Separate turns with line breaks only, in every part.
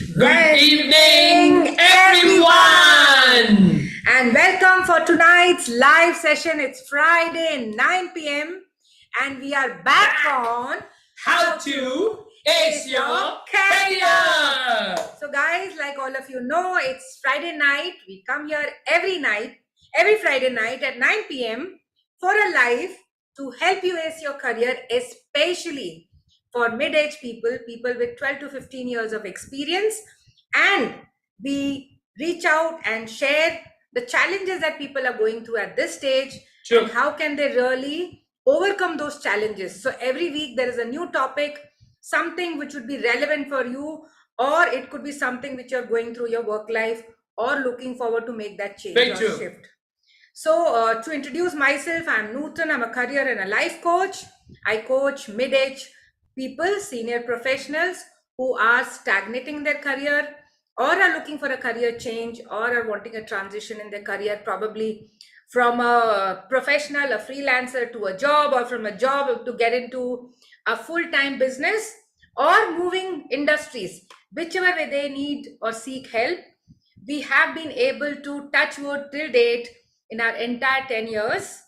Good evening, everyone.
And welcome for tonight's live session. It's Friday, 9 p.m. And we are back on
How to ace your career.
So, guys, like all of you know, it's Friday night. We come here every Friday night at 9 p.m. for a live to help you ace your career, especially for mid-age people with 12 to 15 years of experience. And we reach out and share the challenges that people are going through at this stage.
True.
And how can they really overcome those challenges. So every week there is a new topic, something which would be relevant for you, or it could be something which you're going through your work life or looking forward to make that change
Very
or
true.
shift. So to introduce myself, I'm Nutan. I'm a career and a life coach. I coach mid-age people, senior professionals who are stagnating in their career or are looking for a career change or are wanting a transition in their career, probably from a professional, a freelancer, to a job, or from a job to get into a full-time business, or moving industries, whichever way they need or seek help. We have been able to touch wood till date in our entire 10 years,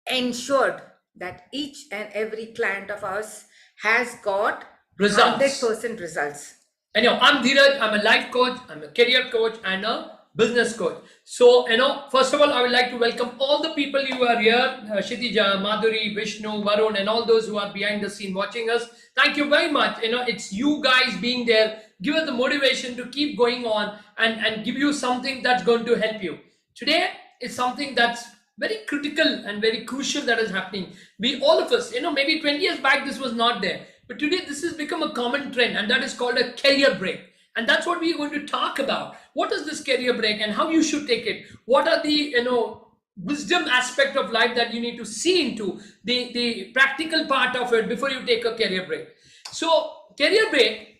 ensured that each and every client of ours has got
Results.
100% results.
Anyhow, I'm Dheeraj. I'm a life coach, I'm a career coach, and a business coach. So, first of all, I would like to welcome all the people who are here, Kshitija, Madhuri, Vishnu, Varun, and all those who are behind the scene watching us. Thank you very much. It's you guys being there, give us the motivation to keep going on and give you something that's going to help you. Today is something that's very critical and very crucial that is happening. We, all of us, maybe 20 years back, this was not there. But today, this has become a common trend, and that is called a career break. And that's what we're going to talk about. What is this career break and how you should take it? What are the, wisdom aspect of life that you need to see into, the practical part of it before you take a career break? So, career break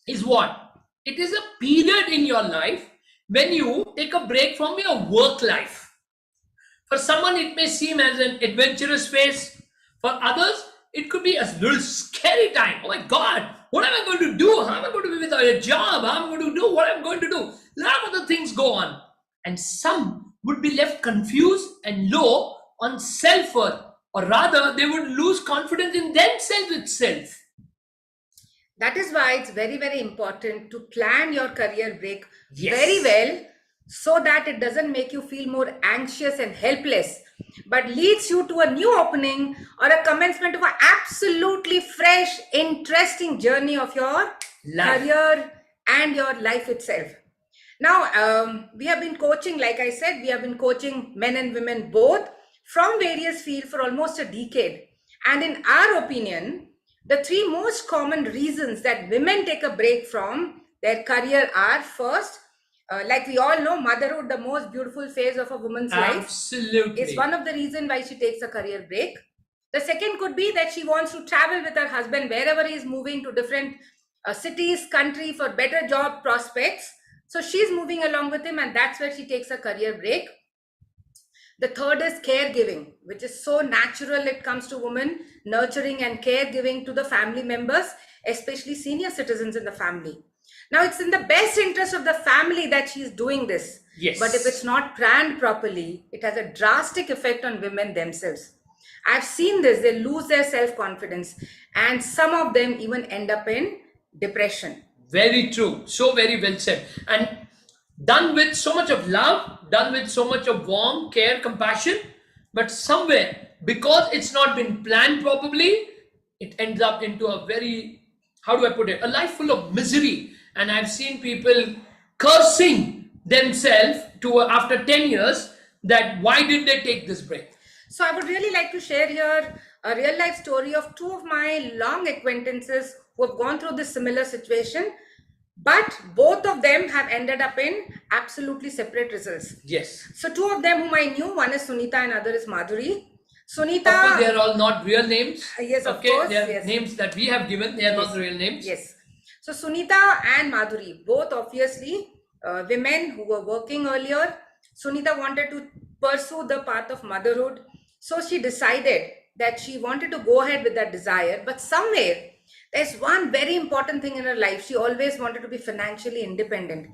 is what? It is a period in your life when you take a break from your work life. For someone, it may seem as an adventurous phase. For others, it could be a little scary time. Oh my God, what am I going to do? How am I going to be without a job? How am I going to do what I'm going to do? A lot of other things go on. And some would be left confused and low on self-worth, or rather, they would lose confidence in themselves itself.
That is why it's very, very important to plan your career break
Yes.
very well, so that it doesn't make you feel more anxious and helpless, but leads you to a new opening or a commencement of an absolutely fresh, interesting journey of your career and your life itself. Now, we have been coaching, like I said, we have been coaching men and women both from various fields for almost a decade. And in our opinion, the three most common reasons that women take a break from their career are: first, like we all know, motherhood, the most beautiful phase of a woman's life,
Absolutely.
is one of the reasons why she takes a career break. The second could be that she wants to travel with her husband wherever he is moving to different cities, country, for better job prospects. So she's moving along with him, and that's where she takes a career break. The third is caregiving, which is so natural. It comes to women, nurturing and caregiving to the family members, especially senior citizens in the family. Now, it's in the best interest of the family that she's doing this.
Yes.
But if it's not planned properly, it has a drastic effect on women themselves. I've seen this. They lose their self-confidence, and some of them even end up in depression.
Very true. So very well said. And done with so much of love, done with so much of warmth, care, compassion, but somewhere, because it's not been planned properly, it ends up into a very, how do I put it, a life full of misery. And I've seen people cursing themselves to after 10 years that why did they take this break?
So I would really like to share here a real life story of two of my long acquaintances who have gone through this similar situation, but both of them have ended up in absolutely separate results.
Yes.
So two of them whom I knew, one is Sunita and other is Madhuri.
Of course, they are all not real names.
Yes, of
okay,
course.
they are
Yes.
names that we have given. They are not real names.
Yes. So Sunita and Madhuri, both obviously women who were working earlier. Sunita wanted to pursue the path of motherhood. So she decided that she wanted to go ahead with that desire, but somewhere There's one very important thing in her life. She always wanted to be financially independent.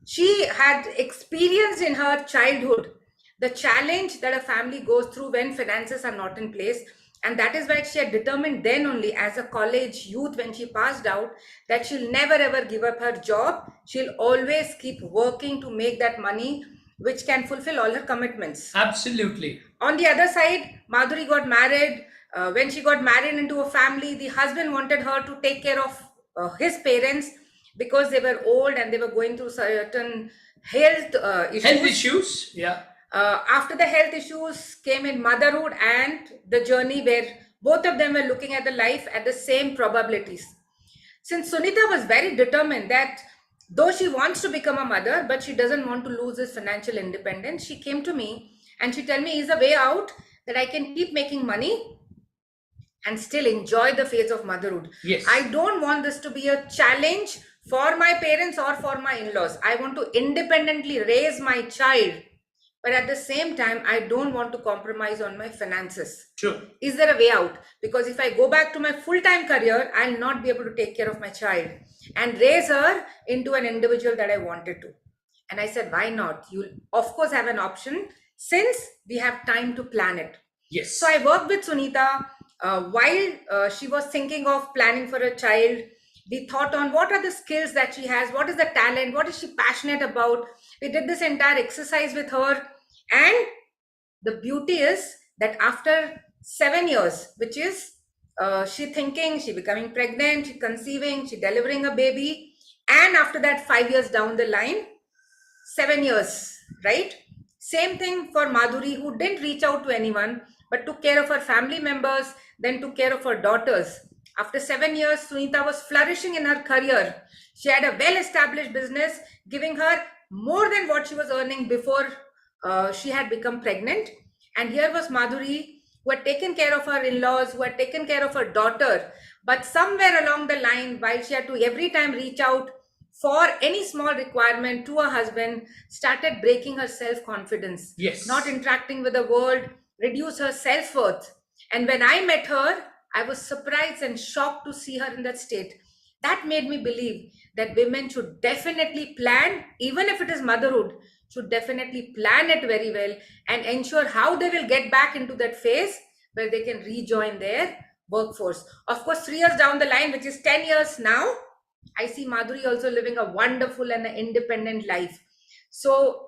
She had experienced in her childhood the challenge that a family goes through when finances are not in place. And that is why she had determined then only, as a college youth, when she passed out, that she'll never ever give up her job. She'll always keep working to make that money which can fulfill all her commitments.
Absolutely.
On the other side, Madhuri got married. When she got married into a family, the husband wanted her to take care of his parents because they were old and they were going through certain health
Health
issues.
issues. Yeah.
After the health issues came in motherhood and the journey where both of them were looking at the life at the same probabilities. Since Sunita was very determined that though she wants to become a mother, but she doesn't want to lose this financial independence, she came to me and she told me, is a way out that I can keep making money and still enjoy the phase of motherhood.
Yes.
I don't want this to be a challenge for my parents or for my in-laws. I want to independently raise my child, but at the same time, I don't want to compromise on my finances.
True.
Is there a way out? Because if I go back to my full-time career, I'll not be able to take care of my child and raise her into an individual that I wanted to. And I said, why not? You'll of course have an option since we have time to plan it.
Yes.
So I worked with Sunita while she was thinking of planning for a child. We thought on what are the skills that she has, what is the talent, what is she passionate about. We did this entire exercise with her. And the beauty is that after 7 years, which is she thinking, she becoming pregnant, she conceiving, she delivering a baby, and after that 5 years down the line, 7 years, right? Same thing for Madhuri, who didn't reach out to anyone but took care of her family members, then took care of her daughters. After 7 years, Sunita was flourishing in her career. She had a well-established business, giving her more than what she was earning before she had become pregnant. And here was Madhuri, who had taken care of her in-laws, who had taken care of her daughter. But somewhere along the line, while she had to every time reach out for any small requirement to her husband, started breaking her self-confidence.
Yes.
Not interacting with the world, reduce her self-worth. And when I met her, I was surprised and shocked to see her in that state. That made me believe that women should definitely plan, even if it is motherhood, should definitely plan it very well and ensure how they will get back into that phase where they can rejoin their workforce. Of course, 3 years down the line, which is 10 years now, I see Madhuri also living a wonderful and an independent life. So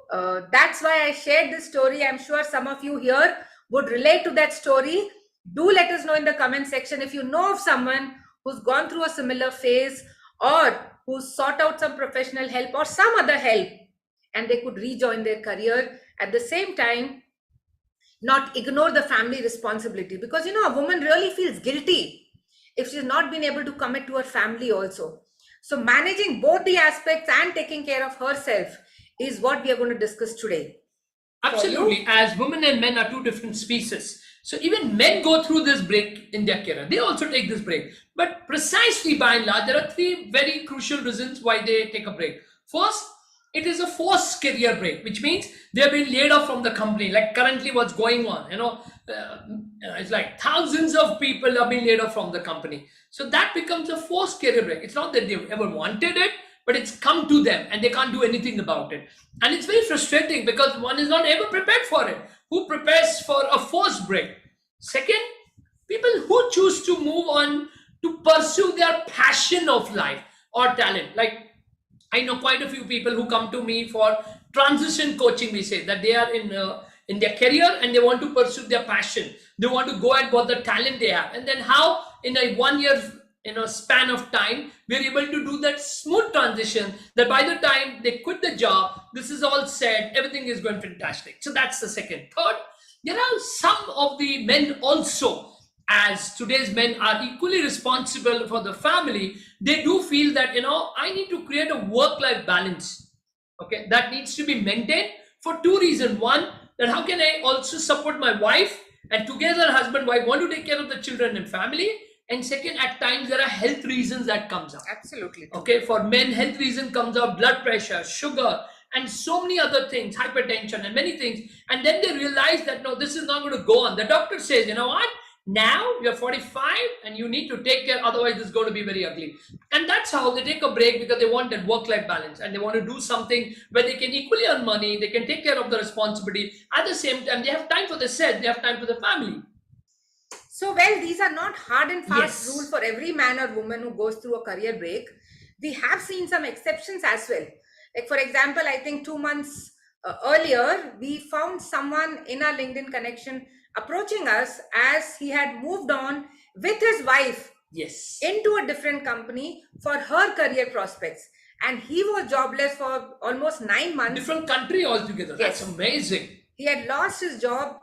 that's why I shared this story. I'm sure some of you here would relate to that story. Do let us know in the comment section if you know of someone who's gone through a similar phase or who's sought out some professional help or some other help and they could rejoin their career at the same time, not ignore the family responsibility, because a woman really feels guilty if she's not been able to commit to her family also. So managing both the aspects and taking care of herself is what we are going to discuss today.
Absolutely. As women and men are two different species. So even men go through this break in their career. They also take this break. But precisely by and large, there are three very crucial reasons why they take a break. First, it is a forced career break, which means they have been laid off from the company. Like currently what's going on, it's like thousands of people have been laid off from the company. So that becomes a forced career break. It's not that they've ever wanted it, but it's come to them and they can't do anything about it. And it's very frustrating because one is not ever prepared for it. Who prepares for a forced break? Second, people who choose to move on to pursue their passion of life or talent. Like I know quite a few people who come to me for transition coaching. We say that they are in their career and they want to pursue their passion. They want to go at what the talent they have, and then how in a 1 year span of time we're able to do that smooth transition that by the time they quit the job, this is all said, everything is going fantastic. So that's the second. Third, there are some of the men also, as today's men are equally responsible for the family, they do feel that I need to create a work-life balance. Okay, that needs to be maintained for two reasons. One, that how can I also support my wife, and together husband wife want to take care of the children and family. And second, at times there are health reasons that comes up.
Absolutely.
Okay, for men, health reason comes up, blood pressure, sugar, and so many other things, hypertension and many things. And then they realize that no, this is not going to go on. The doctor says, you know what? Now you're 45 and you need to take care, otherwise it's going to be very ugly. And that's how they take a break, because they want that work-life balance and they want to do something where they can equally earn money, they can take care of the responsibility. At the same time, they have time for the set, they have time for the family.
So, well, these are not hard and fast rules
Yes.
for every man or woman who goes through a career break. We have seen some exceptions as well. Like, for example, I think 2 months earlier, we found someone in our LinkedIn connection approaching us as he had moved on with his wife
Yes.
into a different company for her career prospects. And he was jobless for almost 9 months.
Different country altogether.
Yes.
That's amazing.
He had lost his job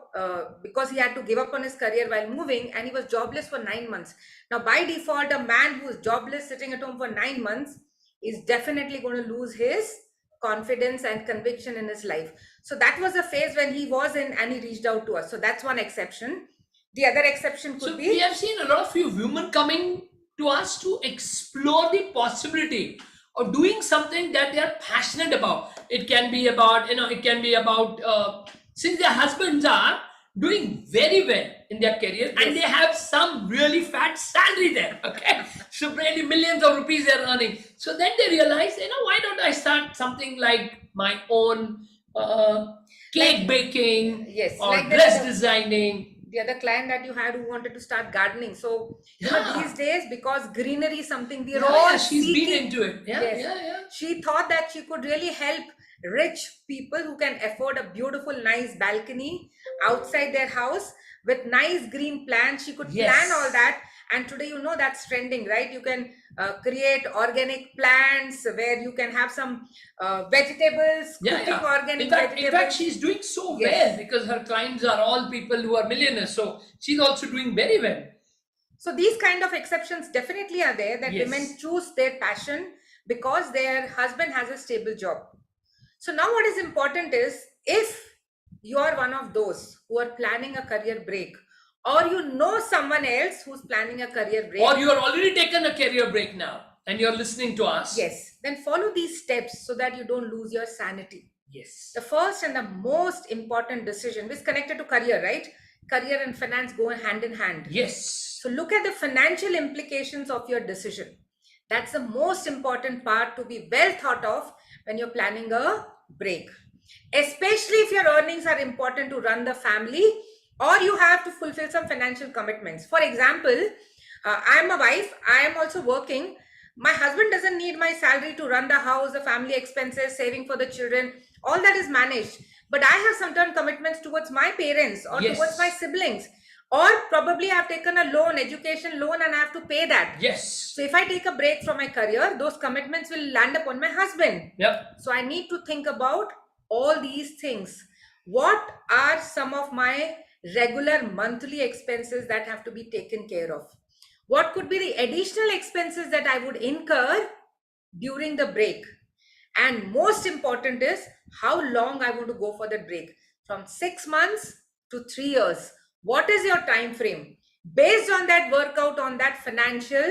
because he had to give up on his career while moving, and he was jobless for 9 months. Now, by default, a man who is jobless sitting at home for 9 months is definitely going to lose his confidence and conviction in his life. So that was a phase when he was in and he reached out to us. So that's one exception. The other exception could
So
be,
we have seen a lot of few women coming to us to explore the possibility of doing something that they are passionate about. It can be about, it can be about, since their husbands are doing very well in their career and
Yes.
they have some really fat salary there, okay? So really millions of rupees they're earning. So then they realize, why don't I start something like my own cake
like,
baking
yes,
or
like
dress designing.
the other client that you had who wanted to start gardening. So,
Yeah.
these days, because greenery is something we are
Yeah,
all
yeah, she's been
seeking.
into it. Yeah,
Yes.
yeah.
She thought that she could really help rich people who can afford a beautiful, nice balcony outside their house with nice green plants. She could plan all
Yes.
that. And today, that's trending, right? You can create organic plants where you can have some vegetables,
Yeah,
cooking
yeah.
organic
In fact,
vegetables.
she's doing so
Yes.
well because her clients are all people who are millionaires. So she's also doing very well.
So these kind of exceptions definitely are there, that
Yes.
women choose their passion because their husband has a stable job. So now what is important is, if you are one of those who are planning a career break, or you know someone else who's planning a career break,
Or you are already taken a career break now and you're listening to us.
yes, then follow these steps so that you don't lose your sanity.
Yes.
The first and the most important decision is connected to career, right? Career and finance go hand in hand.
Yes.
So look at the financial implications of your decision. That's the most important part to be well thought of when you're planning a break. Especially if your earnings are important to run the family, or you have to fulfill some financial commitments. For example, I'm a wife, I am also working. My husband doesn't need my salary to run the house, the family expenses, saving for the children, all that is managed. But I have certain commitments towards my parents or
Yes.
towards my siblings. Or probably I've taken a loan, education loan, and I have to pay that.
Yes.
So if I take a break from my career, those commitments will land upon my husband.
Yep.
So I need to think about all these things. What are some of my regular monthly expenses that have to be taken care of? What could be the additional expenses that I would incur during the break? And most important is how long I want to go for that break. From 6 months to 3 years. What is your time frame? Based on that, work out on that financial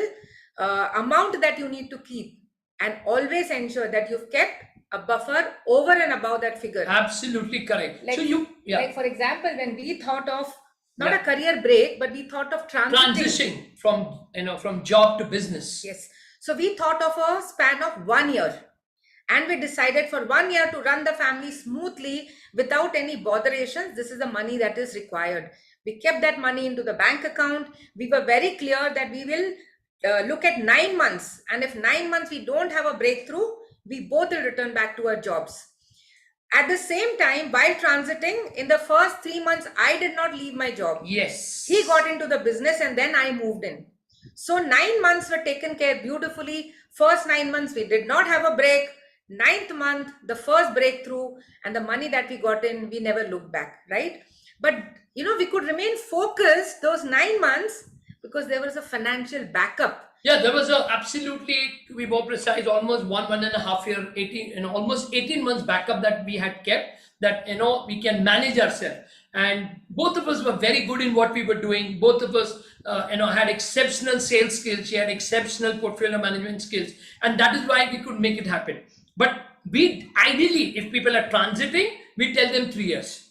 amount that you need to keep, and always ensure that you've kept a buffer over and above that figure.
Absolutely correct.
Like,
so
like for example, when we thought of not
Yeah.
a career break, but we thought of
transition from job to business.
Yes. So we thought of a span of 1 year, and we decided for 1 year to run the family smoothly without any botherations. This is the money that is required. We kept that money into the bank account. We were very clear that we will look at 9 months, and if 9 months we don't have a breakthrough, we both will return back to our jobs. At the same time, while transiting, in the first 3 months, I did not leave my job.
Yes.
He got into the business and then I moved in. So 9 months were taken care beautifully. First 9 months, we did not have a break. Ninth month, the first breakthrough, and the money that we got in, we never looked back, right? But, we could remain focused those 9 months because there was a financial backup.
Yeah, there was absolutely, to be more precise, almost 1.5 year, 18, almost 18 months backup that we had kept, that, we can manage ourselves. And both of us were very good in what we were doing. Both of us, had exceptional sales skills. She had exceptional portfolio management skills. And that is why we could make it happen. But we ideally, if people are transiting, we tell them 3 years.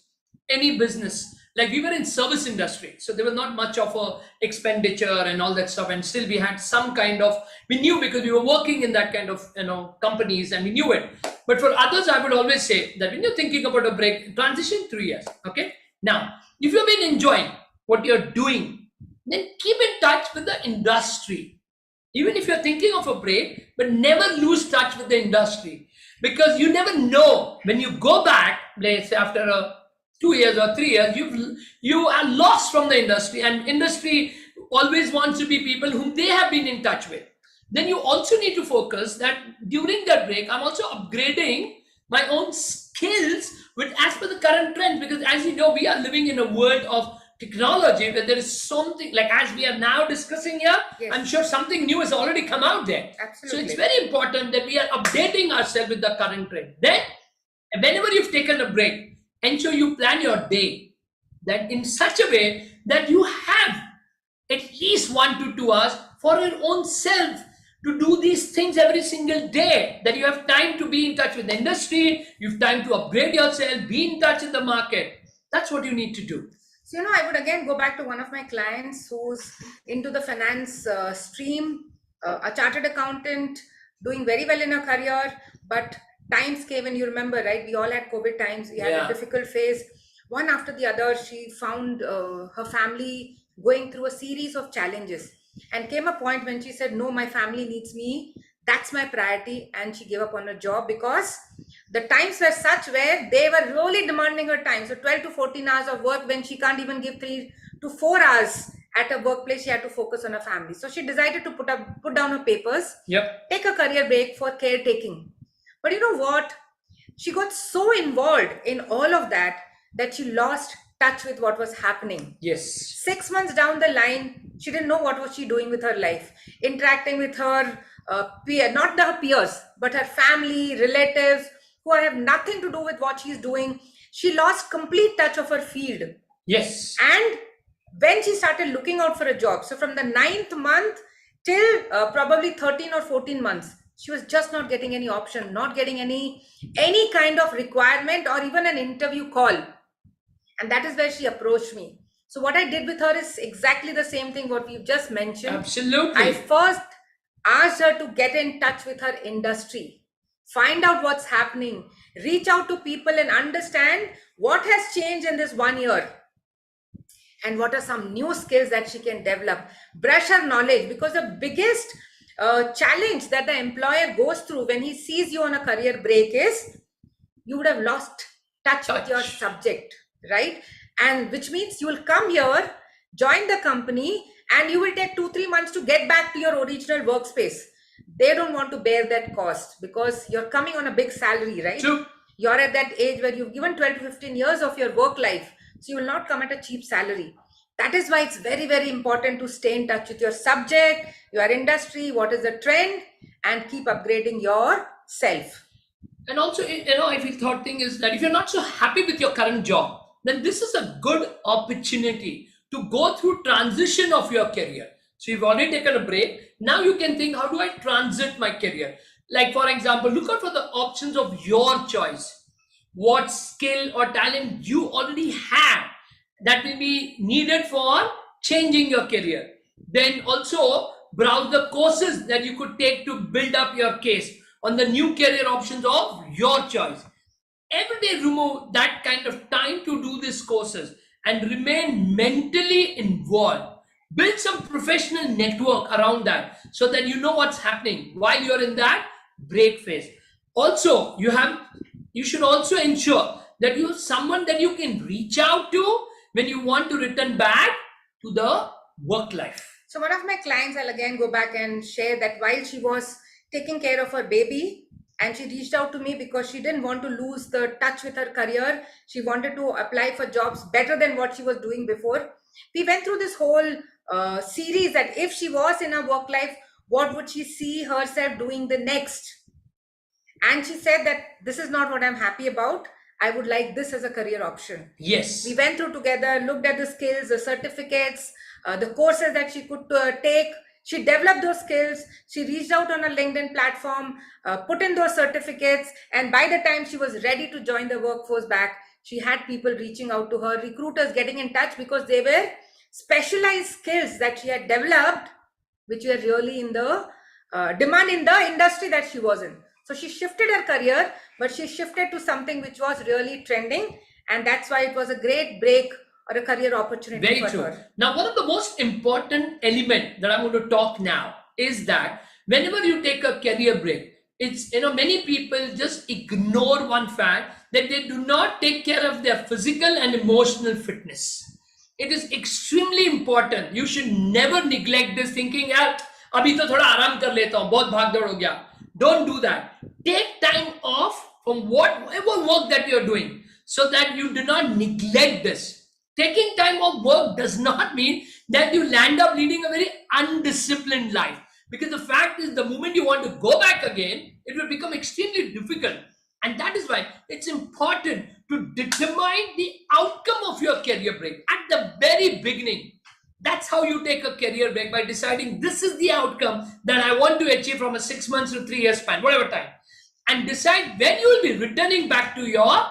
Any business, Like we were in service industry, so there was not much of a expenditure and all that stuff, and still we had some kind of, we knew because we were working in that kind of companies, and we knew it. But for others, I would always say that when you're thinking about a break, transition 3 years. Okay, now if you've been enjoying what you're doing, then keep in touch with the industry. Even if you're thinking of a break, but never lose touch with the industry, because you never know when you go back, let's say after 2 years or 3 years, you are lost from the industry, and industry always wants to be people whom they have been in touch with. Then you also need to focus that during that break, I'm also upgrading my own skills with as per the current trend, because as you know, we are living in a world of technology where there is something like, as we are now discussing here,
Yes.
I'm sure something new has already come out there. So it's
Absolutely.
very important that we are updating ourselves with the current trend. Then whenever you've taken a break, ensure you plan your day that in such a way that you have at least 1 to 2 hours for your own self to do these things every single day, that you have time to be in touch with the industry, you have time to upgrade yourself, be in touch with the market. That's what you need to do.
So, I would again go back to one of my clients who's into the finance stream, a chartered accountant, doing very well in her career. But times came, and you remember, right? We all had COVID times. We had a
Yeah.
difficult phase. One after the other, she found her family going through a series of challenges. And came a point when she said, no, my family needs me. That's my priority. And she gave up on her job because the times were such where they were really demanding her time. So 12 to 14 hours of work, when she can't even give 3 to 4 hours at a workplace, she had to focus on her family. So she decided to put down her papers,
Yep.
take a career break for caretaking. But you know what? She got so involved in all of that that she lost touch with what was happening.
Yes.
6 months down the line, she didn't know what was she doing with her life, interacting with her not her peers, but her family, relatives, who have nothing to do with what she's doing. She lost complete touch of her field.
Yes.
And when she started looking out for a job, so from the 9th month till probably 13 or 14 months, she was just not getting any option, not getting any kind of requirement or even an interview call. And that is where she approached me. So what I did with her is exactly the same thing what we've just mentioned.
Absolutely.
I first asked her to get in touch with her industry, find out what's happening, reach out to people and understand what has changed in this 1 year and what are some new skills that she can develop, brush her knowledge, because the biggest challenge that the employer goes through when he sees you on a career break is you would have lost touch with your subject, right? And which means you will come here, join the company, and you will take 2-3 months to get back to your original workspace. They don't want to bear that cost because you're coming on a big salary, right?
True.
You're at that age where you've given 12 to 15 years of your work life, so you will not come at a cheap salary. That is why it's very, very important to stay in touch with your subject, your industry, what is the trend, and keep upgrading yourself.
And also, I feel third thing is that if you're not so happy with your current job, then this is a good opportunity to go through transition of your career. So you've already taken a break. Now you can think, how do I transit my career? Like for example, look out for the options of your choice. What skill or talent you already have that will be needed for changing your career. Then also browse the courses that you could take to build up your case on the new career options of your choice. Every day remove that kind of time to do these courses and remain mentally involved. Build some professional network around that so that you know what's happening while you're in that break phase. Also, you should also ensure that you have someone that you can reach out to when you want to return back to the work life.
So one of my clients, I'll again go back and share that while she was taking care of her baby, and she reached out to me because she didn't want to lose the touch with her career. She wanted to apply for jobs better than what she was doing before. We went through this whole series that if she was in her work life, what would she see herself doing the next? And she said that this is not what I'm happy about. I would like this as a career option.
Yes.
We went through together, looked at the skills, the certificates, the courses that she could take. She developed those skills. She reached out on a LinkedIn platform, put in those certificates. And by the time she was ready to join the workforce back, She had people reaching out to her, recruiters getting in touch because they were specialized skills that she had developed, which were really in the demand in the industry that she was in. So she shifted her career, but she shifted to something which was really trending, and that's why it was a great break or a career opportunity
Very
for
true.
her.
Now, one of the most important element that I'm going to talk now is that whenever you take a career break, it's many people just ignore one fact that they do not take care of their physical and emotional fitness. It is extremely important. You should never neglect this thinking, यार अभी तो थोड़ा आराम कर लेता हूँ बहुत भाग दौड़ हो गया. Don't do that. Take time off from whatever work that you're doing so that you do not neglect this. Taking time off work does not mean that you land up leading a very undisciplined life. Because the fact is, the moment you want to go back again, it will become extremely difficult. And that is why it's important to determine the outcome of your career break at the very beginning. That's how you take a career break, by deciding this is the outcome that I want to achieve from a 6 months to 3 years span, whatever time. And decide when you will be returning back to your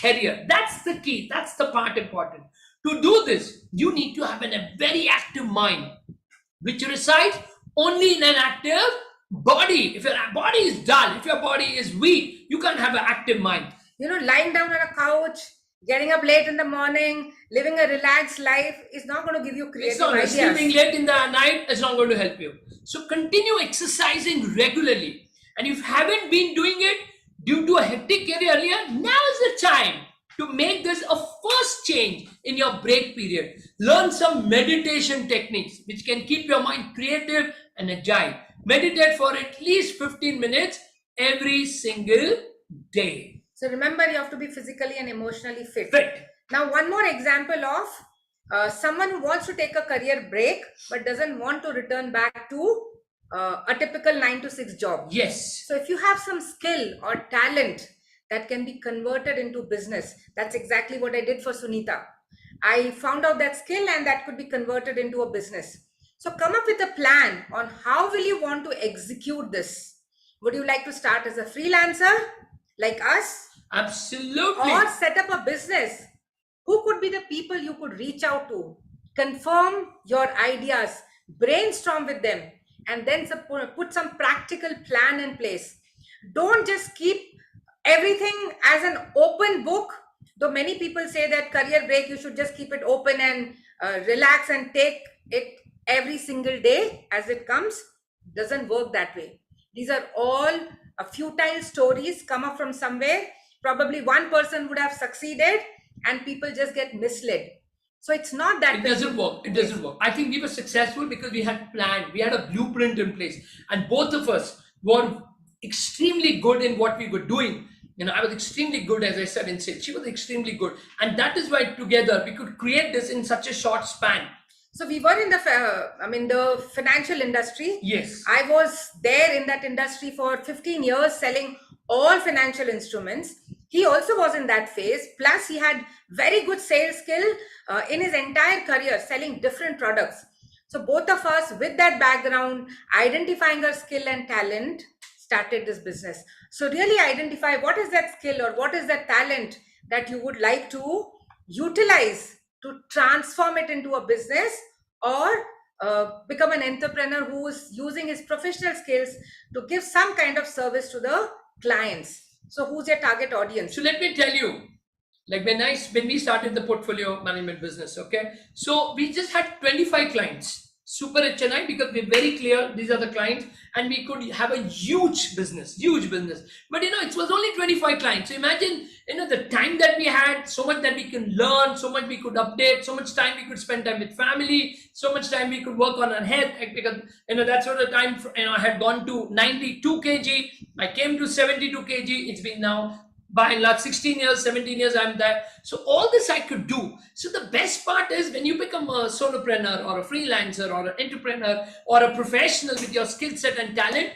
career. That's the key. That's the part important. To do this, you need to have a very active mind, which resides only in an active body. If your body is dull, if your body is weak, you can't have an active mind.
Lying down on a couch, getting up late in the morning, living a relaxed life is not going to give you
It's
creative
not
ideas.
sleeping late in the night is not going to help you. So continue exercising regularly. And if you haven't been doing it due to a hectic career earlier, now is the time to make this a first change in your break period. Learn some meditation techniques which can keep your mind creative and agile. Meditate for at least 15 minutes every single day.
So remember, you have to be physically and emotionally fit.
Fit.
Now, one more example of someone who wants to take a career break but doesn't want to return back to a typical 9 to 6 job.
Yes.
So if you have some skill or talent that can be converted into business, that's exactly what I did for Sunita. I found out that skill and that could be converted into a business. So come up with a plan on how will you want to execute this. Would you like to start as a freelancer like us?
Absolutely.
Or set up a business? Who could be the people you could reach out to? Confirm your ideas, brainstorm with them, and then put some practical plan in place. Don't just keep everything as an open book. Though many people say that career break, you should just keep it open and relax and take it every single day as it comes. Doesn't work that way. These are all futile stories come up from somewhere. Probably one person would have succeeded and people just get misled. So it's not that
it doesn't work. It doesn't work. I think we were successful because we had planned, we had a blueprint in place, and both of us were extremely good in what we were doing. I was extremely good, as I said, in sales. She was extremely good, and that is why together we could create this in such a short span.
So we were in the financial industry.
Yes.
I was there in that industry for 15 years selling all financial instruments. He also was in that phase. Plus, he had very good sales skill in his entire career, selling different products. So both of us, with that background, identifying our skill and talent, started this business. So really identify what is that skill or what is that talent that you would like to utilize to transform it into a business, or become an entrepreneur who is using his professional skills to give some kind of service to the clients. So who's your target audience?
So let me tell you, like when we started the portfolio management business, okay, so we just had 25 clients, super HNI, because we're very clear these are the clients, and we could have a huge business. But it was only 25 clients. So imagine, the time that we had, so much that we can learn, so much we could update, so much time we could spend time with family, so much time we could work on our health, because that's sort of time. I had gone to 92 kg, I came to 72 kg. It's been now by and large 16 years, 17 years I'm there. So all this I could do. So the best part is when you become a solopreneur or a freelancer or an entrepreneur or a professional with your skill set and talent,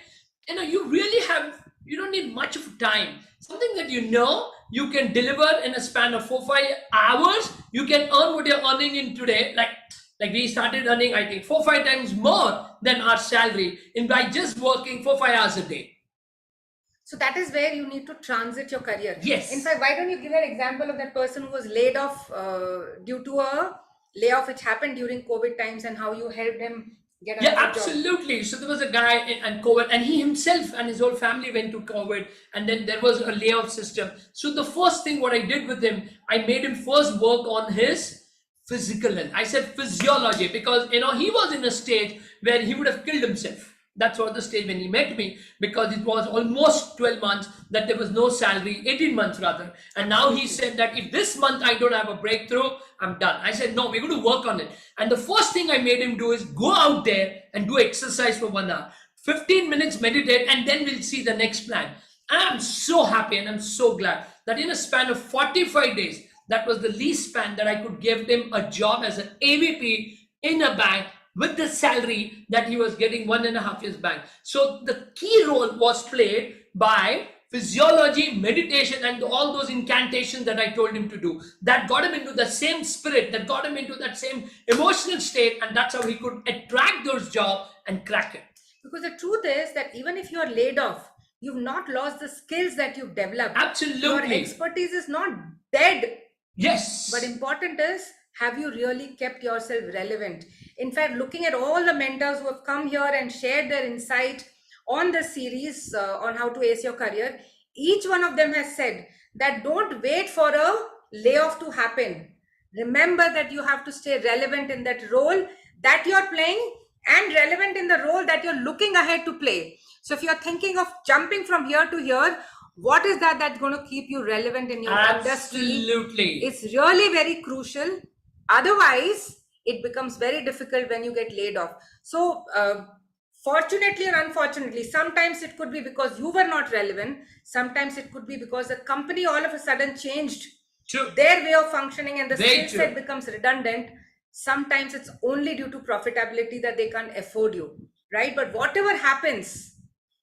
you don't need much of time. Something that you can deliver in a span of 4-5 hours, you can earn what you're earning in today. Like we started earning, I think, 4-5 times more than our salary by just working 4-5 hours a day.
So that is where you need to transit your career. In
Yes.
fact, why don't you give an example of that person who was laid off due to a layoff which happened during COVID times, and how you helped him get
Yeah,
another job?
absolutely. So there was a guy and COVID, and he himself and his whole family went to COVID, and then there was a layoff system. So the first thing what I did with him, I made him first work on his physical health. I said physiology because he was in a stage where he would have killed himself. That's what the stage when he met me, because it was almost 12 months that there was no salary, 18 months rather. And now he
Absolutely.
said that if this month I don't have a breakthrough, I'm done. I said, no, we're going to work on it. And the first thing I made him do is go out there and do exercise for 1 hour, 15 minutes meditate, and then we'll see the next plan. And I'm so happy and I'm so glad that in a span of 45 days, that was the least span that I could give him a job as an AVP in a bank with the salary that he was getting 1.5 years back. So the key role was played by physiology, meditation, and all those incantations that I told him to do. That got him into the same spirit, that got him into that same emotional state, and that's how he could attract those jobs and crack it.
Because the truth is that even if you are laid off, you've not lost the skills that you've developed. Your
Absolutely.
expertise is not dead.
Yes.
But important is, have you really kept yourself relevant? In fact, looking at all the mentors who have come here and shared their insight on the series on how to ace your career, each one of them has said that don't wait for a layoff to happen. Remember that you have to stay relevant in that role that you're playing, and relevant in the role that you're looking ahead to play. So if you're thinking of jumping from here to here, what is that that's going to keep you relevant in your industry?
Absolutely.
It's really very crucial. Otherwise, it becomes very difficult when you get laid off. So, fortunately or unfortunately, sometimes it could be because you were not relevant. Sometimes it could be because the company all of a sudden changed
True.
their way of functioning and the
Very
skill set
true.
becomes redundant. Sometimes it's only due to profitability that they can't afford you, right? But whatever happens,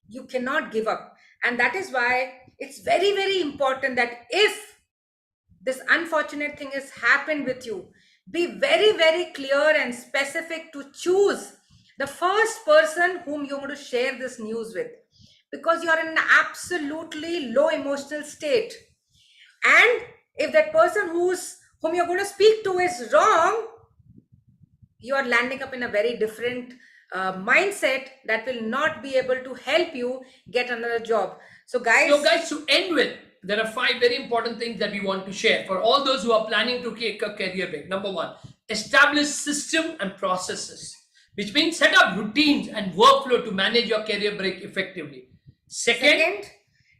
you cannot give up. And that is why it's very, very important that if this unfortunate thing has happened with you, be very, very clear and specific to choose the first person whom you're going to share this news with, because you're in an absolutely low emotional state. And if that person whom you're going to speak to is wrong, you are landing up in a very different mindset that will not be able to help you get another job. So
So, guys, to end with, there are 5 very important things that we want to share for all those who are planning to take a career break. Number one, establish system and processes, which means set up routines and workflow to manage your career break effectively. Second,
second,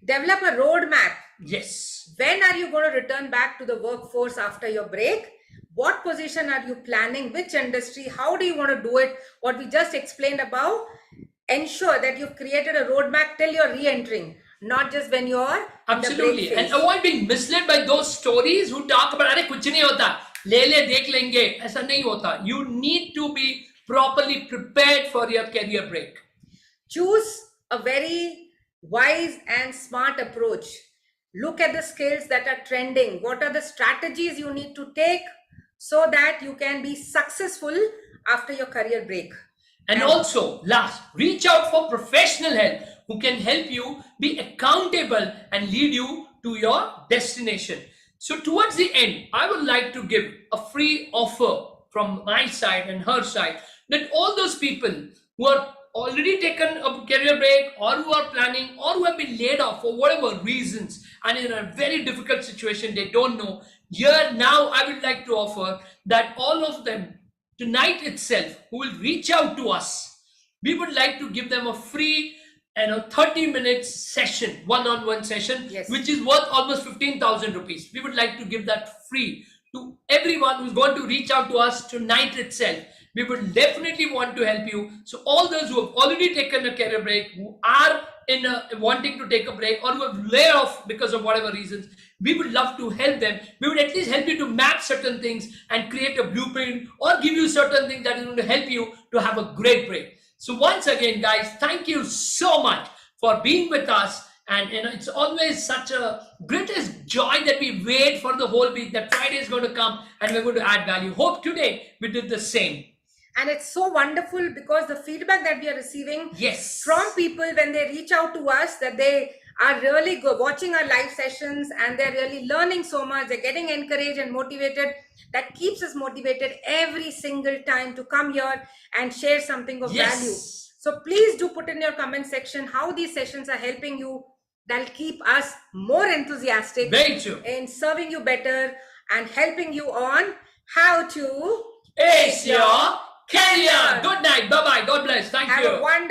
develop a roadmap.
yes,
When are you going to return back to the workforce after your break? What position are you planning? Which industry? How do you want to do it? What we just explained about. Ensure that you've created a roadmap till you're re-entering, not just when you're in the break
absolutely, and
phase.
avoid being misled by those stories who talk about अरे कुछ नहीं होता, ले देख लेंगे, ऐसा नहीं होता. You need to be properly prepared for your career break.
Choose a very wise and smart approach. Look at the skills that are trending. What are the strategies you need to take so that you can be successful after your career break?
And also, last, reach out for professional help who can help you be accountable and lead you to your destination. So, towards the end, I would like to give a free offer from my side and her side, that all those people who are already taken a career break, or who are planning, or who have been laid off for whatever reasons and in a very difficult situation, they don't know. Here now, I would like to offer that all of them tonight itself who will reach out to us, we would like to give them a free 30 minutes session, one-on-one session,
Yes.
which is worth almost 15,000 rupees. We would like to give that free to everyone who's going to reach out to us tonight itself. We would definitely want to help you. So all those who have already taken a career break, who are wanting to take a break, or who have laid off because of whatever reasons, we would love to help them. We would at least help you to map certain things and create a blueprint, or give you certain things that is going to help you to have a great break. So once again, guys, thank you so much for being with us. And it's always such a greatest joy that we wait for the whole week that Friday is going to come and we're going to add value. Hope today we did the same.
And it's so wonderful because the feedback that we are receiving
Yes.
from people when they reach out to us, that they are really watching our live sessions, and they're really learning so much. They're getting encouraged and motivated. That keeps us motivated every single time to come here and share something of value.
Yes.
So please do put in your comment section how these sessions are helping you. That'll keep us more enthusiastic
Very true.
in serving you better and helping you on how to
Ace your career. Good night. Bye bye. God bless. Thank
have
you.
a wonderful